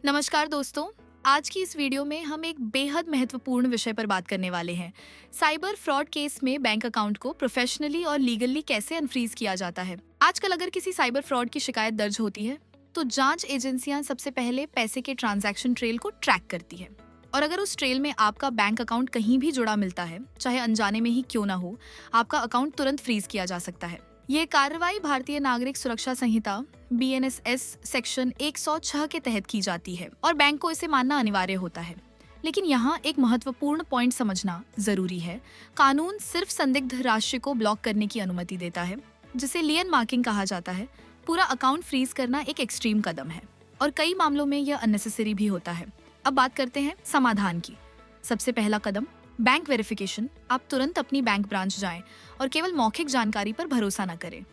नमस्कार दोस्तों। आज की इस वीडियो में हम एक बेहद महत्वपूर्ण विषय पर बात करने वाले हैं। साइबर फ्रॉड केस में बैंक अकाउंट को प्रोफेशनली और लीगली कैसे अनफ्रीज किया जाता है। आजकल अगर किसी साइबर फ्रॉड की शिकायत दर्ज होती है तो जांच एजेंसियां सबसे पहले पैसे के ट्रांजैक्शन ट्रेल को ट्रैक करती है, और अगर उस ट्रेल में आपका बैंक अकाउंट कहीं भी जुड़ा मिलता है, चाहे अनजाने में ही क्यों ना हो, आपका अकाउंट तुरंत फ्रीज किया जा सकता है। ये कार्रवाई भारतीय नागरिक सुरक्षा संहिता BNSS सेक्शन 106 के तहत की जाती है और बैंक को इसे मानना अनिवार्य होता है। लेकिन यहाँ एक महत्वपूर्ण पॉइंट समझना जरूरी है। कानून सिर्फ संदिग्ध राशि को ब्लॉक करने की अनुमति देता है, जिसे लियन मार्किंग कहा जाता है। पूरा अकाउंट फ्रीज करना एक एक्सट्रीम कदम है और कई मामलों में यह अननेसेसरी भी होता है। अब बात करते हैं समाधान की। सबसे पहला कदम बैंक वेरिफिकेशन। आप तुरंत अपनी बैंक ब्रांच जाएं और केवल मौखिक जानकारी पर भरोसा न करें।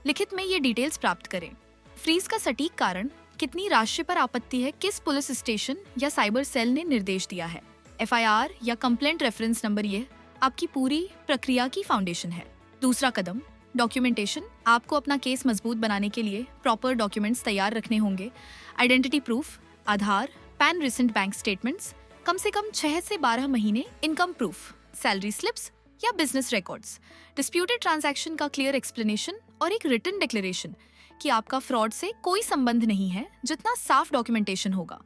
लिखित में ये डिटेल्स प्राप्त करें। फ्रीज का सटीक कारण, कितनी राशि पर आपत्ति है, किस पुलिस स्टेशन या साइबर सेल ने निर्देश दिया है, FIR या कंप्लेंट रेफरेंस नंबर, ये आपकी पूरी प्रक्रिया की फाउंडेशन है। दूसरा कदम डॉक्यूमेंटेशन। आपको अपना केस मजबूत बनाने के लिए प्रॉपर डॉक्यूमेंट्स तैयार रखने होंगे। आइडेंटिटी प्रूफ, आधार, पैन, रिसेंट बैंक स्टेटमेंट्स, कम से कम 6 से 12 महीने इनकम प्रूफ, सैलरी स्लिप्स या बिजनेस रिकॉर्ड्स, डिस्प्यूटेड ट्रांजैक्शन का क्लियर एक्सप्लेनेशन और एक रिटन डिक्लेरेशन कि आपका फ्रॉड से कोई संबंध नहीं है। जितना साफ डॉक्यूमेंटेशन होगा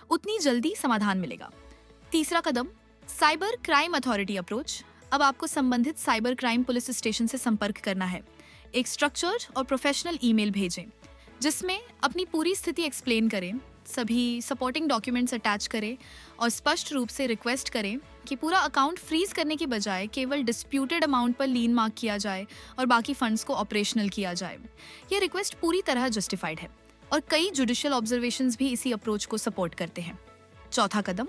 उतनी जल्दी समाधान मिलेगा। तीसरा कदम साइबर क्राइम अथॉरिटी अप्रोच। अब आपको संबंधित साइबर क्राइम पुलिस स्टेशन से संपर्क करना है। एक स्ट्रक्चर्ड और प्रोफेशनल ईमेल भेजें जिसमें अपनी पूरी स्थिति एक्सप्लेन करें, सभी सपोर्टिंग डॉक्यूमेंट्स अटैच करें और स्पष्ट रूप से रिक्वेस्ट करें कि पूरा अकाउंट फ्रीज करने की बजाय केवल डिस्प्यूटेड अमाउंट पर लीन मार्क किया जाए और बाकी फंड्स को ऑपरेशनल किया जाए। यह रिक्वेस्ट पूरी तरह जस्टिफाइड है और कई जुडिशियल ऑब्जर्वेशंस भी इसी अप्रोच को सपोर्ट करते हैं। चौथा कदम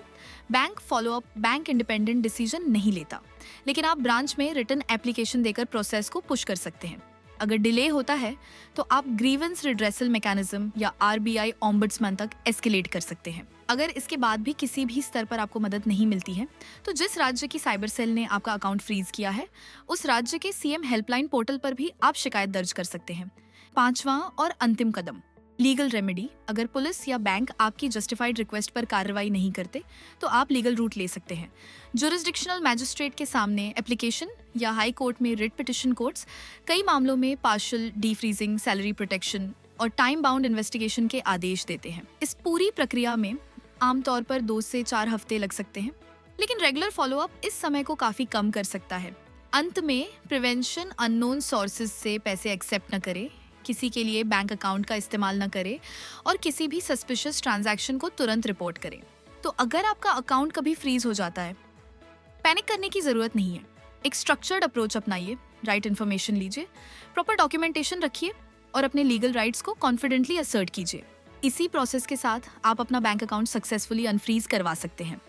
bank follow up. Bank independent decision नहीं लेता, लेकिन आप ब्रांच में रिटन एप्लीकेशन देकर प्रोसेस को पुश कर सकते हैं। अगर डिले होता है तो आप ग्रीवेंस रिड्रेसल मैकेनिज्म या RBI ओम्बड्समैन तक एस्केलेट कर सकते हैं। अगर इसके बाद भी किसी भी स्तर पर आपको मदद नहीं मिलती है तो जिस राज्य की साइबर सेल ने आपका अकाउंट फ्रीज किया है उस राज्य के CM हेल्पलाइन पोर्टल पर भी आप शिकायत दर्ज कर सकते हैं। पांचवा और अंतिम कदम लीगल रेमेडी। अगर पुलिस या बैंक आपकी जस्टिफाइड रिक्वेस्ट पर कार्रवाई नहीं करते तो आप लीगल रूट ले सकते हैं। जुरिसडिक्शनल मैजिस्ट्रेट के सामने एप्लीकेशन या हाई कोर्ट में रिट पिटिशन कोर्ट्स कई मामलों में पार्शियल डीफ्रीजिंग, सैलरी प्रोटेक्शन और टाइम बाउंड इन्वेस्टिगेशन के आदेश देते हैं। इस पूरी प्रक्रिया में आमतौर पर 2 से 4 हफ्ते लग सकते हैं, लेकिन रेगुलर फॉलोअप इस समय को काफी कम कर सकता है। अंत में प्रिवेंशन। अननोन सोर्सेज से पैसे एक्सेप्ट न करें, किसी के लिए बैंक अकाउंट का इस्तेमाल न करें और किसी भी सस्पिशियस ट्रांजैक्शन को तुरंत रिपोर्ट करें। तो अगर आपका अकाउंट कभी फ्रीज हो जाता है, पैनिक करने की जरूरत नहीं है। एक स्ट्रक्चर्ड अप्रोच अपनाइए, राइट इन्फॉर्मेशन लीजिए, प्रॉपर डॉक्यूमेंटेशन रखिए और अपने लीगल राइट्स को कॉन्फिडेंटली असर्ट कीजिए। इसी प्रोसेस के साथ आप अपना बैंक अकाउंट सक्सेसफुली अनफ्रीज करवा सकते हैं।